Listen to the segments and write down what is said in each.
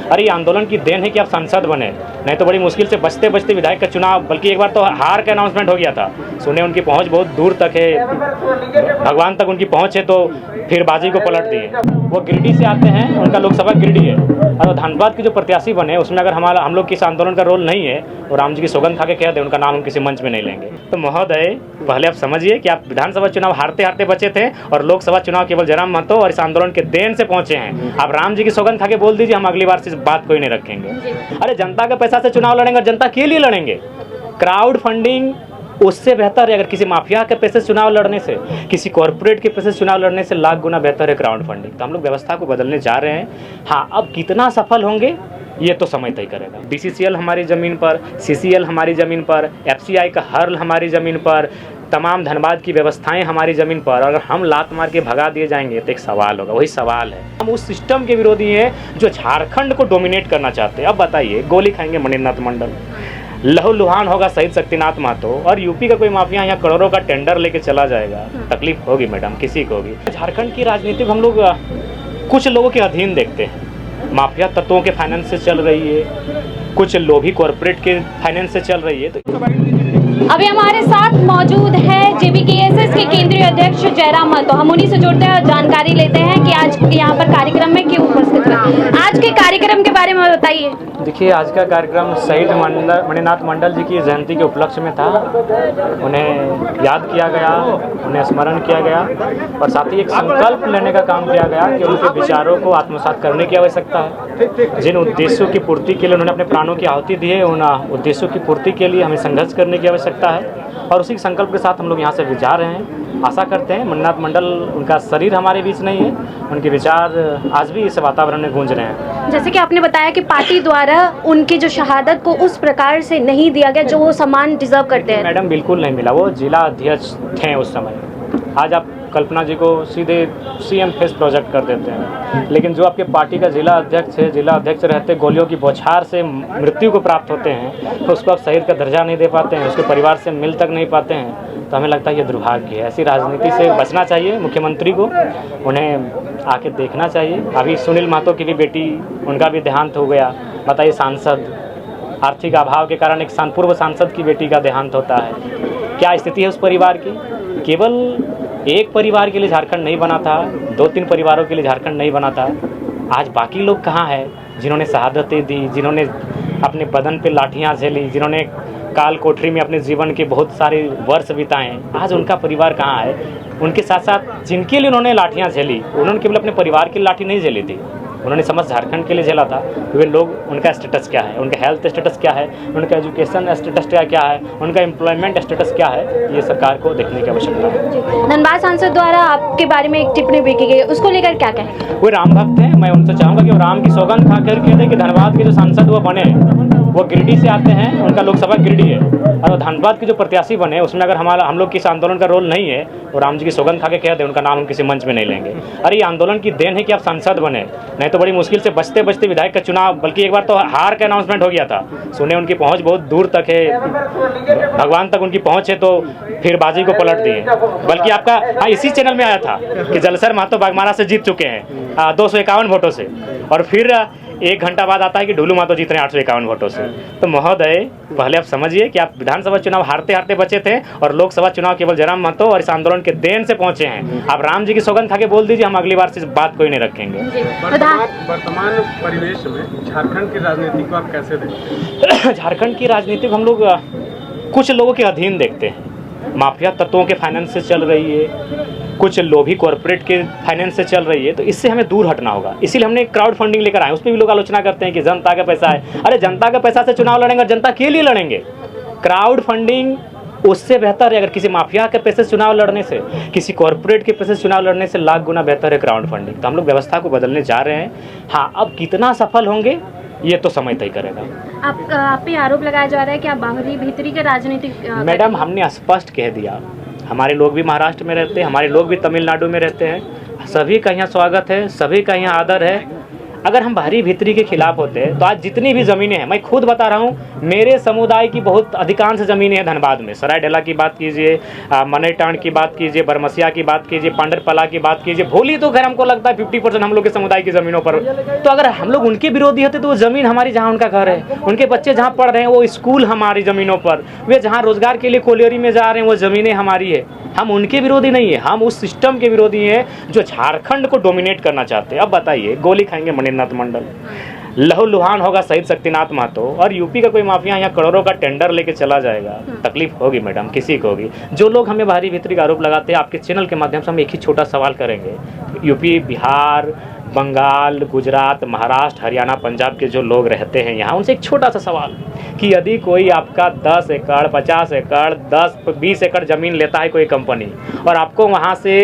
अरे ये आंदोलन की देन है कि आप सांसद बने, नहीं तो बड़ी मुश्किल से बचते बचते विधायक का चुनाव, बल्कि एक बार तो हार का अनाउंसमेंट हो गया था। सुने उनकी पहुंच बहुत दूर तक है, भगवान तक उनकी पहुंच है, तो फिर बाजी को पलट दिए। वो गिरिडीह से आते हैं, उनका लोकसभा गिरिडीह है, और धनबाद के जो प्रत्याशी बने उसमें अगर हम लोग किस आंदोलन का रोल नहीं है और राम जी की सौगंध खा के कह दें उनका नाम हम किसी मंच में नहीं लेंगे। तो महोदय, पहले आप समझिए कि आप विधानसभा चुनाव हारते हारते बचे थे और लोकसभा चुनाव केवल जयराम महतो और इस आंदोलन के देन से पहुंचे हैं। आप राम जी की सौगंध खा के बोल दीजिए हम अगली बार से इस बात कोई नहीं रखेंगे। अरे जनता के पैसा से चुनाव लड़ेंगे और जनता के लिए लड़ेंगे। क्राउड फंडिंग उससे बेहतर है, अगर किसी माफिया के पैसे से चुनाव लड़ने से, किसी कॉर्पोरेट के पैसे से चुनाव लड़ने से लाख गुना बेहतर है क्राउड फंडिंग। तो हम लोग व्यवस्था को बदलने जा रहे हैं। हाँ, अब कितना सफल होंगे ये तो समय तय करेगा। BCCL हमारी ज़मीन पर, CCL हमारी ज़मीन पर, FCI का हर्ल हमारी ज़मीन पर, तमाम धनबाद की व्यवस्थाएं हमारी ज़मीन पर, अगर हम लात मार के भगा दिए जाएंगे तो एक सवाल होगा। वही सवाल है, हम उस सिस्टम के विरोधी हैं जो झारखंड को डोमिनेट करना चाहते हैं। अब बताइए, गोली खाएंगे मणिनाथ मंडल, लहूलुहान होगा शहीद शक्तिनाथ महतो, और यूपी का कोई माफिया यहाँ करोड़ों का टेंडर लेके चला जाएगा। तकलीफ होगी मैडम, किसी को होगी। झारखंड की राजनीति को हम लोग कुछ लोगों के अधीन देखते हैं। माफिया तत्वों के फाइनेंस से चल रही है, कुछ लोभी कॉर्पोरेट के फाइनेंस से चल रही है। तो अभी हमारे साथ मौजूद है JBKSS के केंद्रीय अध्यक्ष जयराम महतो। हम उन्हीं से जुड़ते हैं और जानकारी लेते हैं कि आज यहाँ पर कार्यक्रम में क्यों उपस्थित हुए। आज के कार्यक्रम के बारे में बताइए। देखिए, आज का कार्यक्रम शहीद मणिनाथ मंडल जी की जयंती के उपलक्ष्य में था। उन्हें याद किया गया, उन्हें स्मरण किया गया और साथ ही एक संकल्प लेने का काम किया गया कि उनके विचारों को आत्मसात करने की आवश्यकता है। जिन उद्देश्यों की पूर्ति के लिए उन्होंने अपने प्राणों की आहुति दी है, उन उद्देश्यों की पूर्ति के लिए हमें संघर्ष करने की आवश्यकता है और उसी संकल्प के साथ हम लोग यहाँ से जा रहे हैं। आशा करते हैं मणिनाथ मंडल, उनका शरीर हमारे बीच नहीं है, उनके विचार आज भी इस वातावरण में गूंज रहे हैं। जैसे कि आपने बताया कि पार्टी द्वारा उनकी जो शहादत को उस प्रकार से नहीं दिया गया जो वो सम्मान डिजर्व करते हैं। मैडम, बिल्कुल नहीं मिला। वो जिला अध्यक्ष थे उस समय। आज आप कल्पना जी को सीधे CM फेस प्रोजेक्ट कर देते हैं, लेकिन जो आपके पार्टी का जिला अध्यक्ष है, जिला अध्यक्ष रहते गोलियों की बौछार से मृत्यु को प्राप्त होते हैं, तो उसको आप शहीद का दर्जा नहीं दे पाते हैं, उसके परिवार से मिल तक नहीं पाते हैं, तो हमें लगता है ये दुर्भाग्य है। ऐसी राजनीति से बचना चाहिए मुख्यमंत्री को, उन्हें आके देखना चाहिए। अभी सुनील महतो की भी बेटी, उनका भी देहांत हो गया। बताइए, सांसद, आर्थिक अभाव के कारण एक पूर्व सांसद की बेटी का देहांत होता है। क्या स्थिति है उस परिवार की? केवल एक परिवार के लिए झारखंड नहीं बना था, 2-3 परिवारों के लिए झारखंड नहीं बना था। आज बाकी लोग कहाँ हैं जिन्होंने शहादतें दी, जिन्होंने अपने बदन पे लाठियाँ झेली, जिन्होंने काल कोठरी में अपने जीवन के बहुत सारे वर्ष बिताए? आज उनका परिवार कहाँ है? उनके साथ साथ जिनके लिए उन्होंने लाठियाँ झेली, उन्होंने केवल अपने परिवार की लाठी नहीं झेली थी, उन्होंने समस्त झारखंड के लिए झेला था। वे लोग, उनका स्टेटस क्या है, उनका हेल्थ स्टेटस क्या है, उनका एजुकेशन स्टेटस क्या है, उनका एम्प्लॉयमेंट स्टेटस क्या है, ये सरकार को देखने की आवश्यकता है। धनबाद सांसद द्वारा आपके बारे में एक टिप्पणी भी की गई, उसको लेकर क्या कहें? वो राम भक्त हैं, मैं उनसे चाहूँगा कि वो राम की सौगंध खा कर कहते कि धनबाद के जो सांसद वो बने, वो गिरिडीह से आते हैं, उनका लोकसभा गिरिडीह है, और धनबाद के जो प्रत्याशी बने उसमें अगर हम लोग किस आंदोलन का रोल नहीं है और राम जी की सौगंध खा के कह दें उनका नाम हम किसी मंच में नहीं लेंगे। अरे ये आंदोलन की देन है कि आप सांसद बने, नहीं तो बड़ी मुश्किल से बचते बचते विधायक का चुनाव, बल्कि एक बार तो हार का अनाउंसमेंट हो गया था। सुने उनकी पहुंच बहुत दूर तक है, भगवान तक उनकी पहुंच है, तो फिर बाजी को पलट दिए। बल्कि आपका, हाँ, इसी चैनल में आया था कि जलसर महतो बागमारा से जीत चुके हैं 251 वोटों से, और फिर 1 घंटा बाद आता है कि ढुलू महतो जीत रहे हैं 851 वोटों से। तो महोदय, पहले आप समझिए कि आप विधानसभा चुनाव हारते हारते बचे थे और लोकसभा चुनाव केवल जयराम महतो और इस आंदोलन के देन से पहुंचे हैं। आप राम जी की सौगंध खा के बोल दीजिए हम अगली बार से इस बात कोई नहीं रखेंगे। वर्तमान परिवेश में झारखंड की राजनीति को आप कैसे देखते हैं? झारखंड की राजनीति को हम लोग कुछ लोगों के अधीन देखते हैं। माफिया तत्वों के फाइनेंस से चल रही है, कुछ लोभी कॉर्पोरेट के फाइनेंस से चल रही है, तो इससे हमें दूर हटना होगा। इसीलिए हमने क्राउड फंडिंग लेकर आए। उस पर भी लोग आलोचना करते हैं कि जनता का पैसा है। अरे जनता का पैसा से चुनाव लड़ेंगे और जनता के लिए लड़ेंगे। क्राउड फंडिंग उससे बेहतर है, अगर किसी माफिया के पैसे से चुनाव लड़ने से, किसी कॉर्पोरेट के पैसे से चुनाव लड़ने से लाख गुना बेहतर है क्राउड फंडिंग। तो हम लोग व्यवस्था को बदलने जा रहे हैं। हाँ, अब कितना सफल होंगे ये तो समय तय करेगा। आप पे आरोप लगाया जा रहा है कि आप बाहरी भीतरी के राजनीतिक। मैडम, हमने स्पष्ट कह दिया, हमारे लोग भी महाराष्ट्र में रहते हैं, हमारे लोग भी तमिलनाडु में रहते हैं, सभी का यहाँ स्वागत है, सभी का यहाँ आदर है। अगर हम बाहरी भीतरी के खिलाफ होते तो आज जितनी भी ज़मीनें हैं, मैं खुद बता रहा हूँ, मेरे समुदाय की बहुत अधिकांश ज़मीनें हैं धनबाद में। सरायढेला की बात कीजिए, मनेटाण की बात कीजिए, बरमसिया की बात कीजिए, पांडरपला की बात कीजिए, भोली तो खैर हमको लगता है 50% हम लोग के समुदाय की ज़मीनों पर। तो अगर हम लोग उनके विरोधी होते तो वो ज़मीन हमारी, जहाँ उनका घर है, उनके बच्चे जहाँ पढ़ रहे हैं, वो स्कूल हमारी ज़मीनों पर, वे जहाँ रोजगार के लिए कोलियरी में जा रहे हैं वो ज़मीनें हमारी है। हम उनके विरोधी नहीं है, हम उस सिस्टम के विरोधी हैं जो झारखंड को डोमिनेट करना चाहते हैं। अब बताइए, गोली खाएंगे मणिनाथ मंडल, लहूलुहान होगा शहीद शक्तिनाथ महतो, और यूपी का कोई माफिया यहाँ करोड़ों का टेंडर लेके चला जाएगा। तकलीफ होगी मैडम, किसी को होगी। जो लोग हमें बाहरी भीतरी का आरोप लगाते हैं, आपके चैनल के माध्यम से हम एक ही छोटा सवाल करेंगे। यूपी, बिहार, बंगाल, गुजरात, महाराष्ट्र, हरियाणा, पंजाब के जो लोग रहते हैं यहाँ, उनसे एक छोटा सा सवाल कि यदि कोई आपका 10 एकड़, 50 एकड़, 10-20 एकड़ ज़मीन लेता है कोई कंपनी, और आपको वहाँ से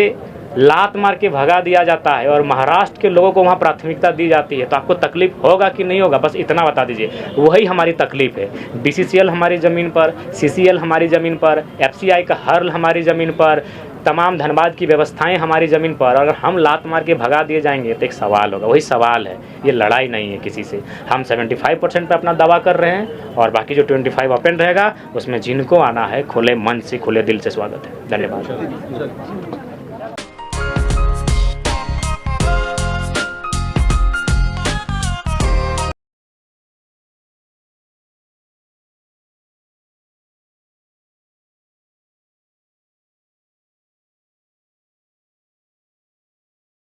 लात मार के भगा दिया जाता है और महाराष्ट्र के लोगों को वहाँ प्राथमिकता दी जाती है, तो आपको तकलीफ होगा कि नहीं होगा? बस इतना बता दीजिए। वही हमारी तकलीफ है। BCCL हमारी ज़मीन पर, CCL हमारी ज़मीन पर, FCI का हर्ल हमारी ज़मीन पर, तमाम धनबाद की व्यवस्थाएं हमारी ज़मीन पर, अगर हम लात मार के भगा दिए जाएंगे तो एक सवाल होगा। वही सवाल है, ये लड़ाई नहीं है किसी से। हम 75% पे अपना दावा कर रहे हैं और बाकी जो 25 ओपन रहेगा, उसमें जिनको आना है खुले मन से, खुले दिल से स्वागत है। धन्यवाद।